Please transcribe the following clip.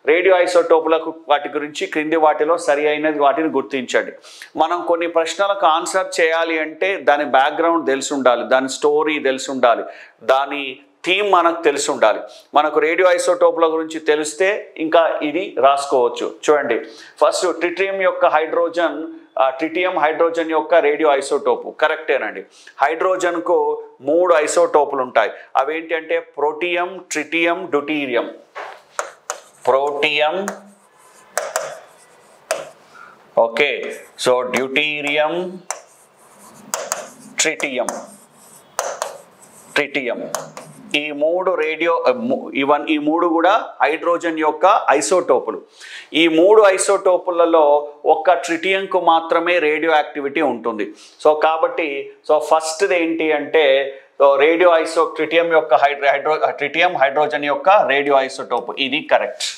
Radio ఐసోటోపులకు వాటి గురించి క్రింది వాటిలో సరి అయినది వాటిని గుర్తించండి. మనం కొన్ని ప్రశ్నలకు ఆన్సర్ చేయాలి అంటే దాని బ్యాక్గ్రౌండ్ తెలిసి ఉండాలి, దాని స్టోరీ తెలిసి ఉండాలి, దాని థీమ్ మనకు తెలిసి ఉండాలి. మనకు రేడియో ఐసోటోపుల గురించి తెలిస్తే ఇంకా ఇది రాసుకోవచ్చు. చూడండి, ఫస్ట్ ట్రిటియం హైడ్రోజన్ యొక్క రేడియో ఐసోటోపు కరెక్టేనండి. హైడ్రోజన్కు 3 ఐసోటోపులు ఉంటాయి. అవేంటి అంటే protium, tritium, deuterium. Protium, okay, so deuterium, tritium. ఈ 3 కూడా హైడ్రోజన్ యొక్క ఐసోటోపులు. ఈ 3 ఐసోటోపులలో ఒక్క ట్రిటియంకు మాత్రమే రేడియో యాక్టివిటీ ఉంటుంది. సో కాబట్టి ఫస్ట్ది ఏంటి అంటే ట్రిటియం హైడ్రోజన్ యొక్క రేడియో ఐసోటోపు, ఇది కరెక్ట్.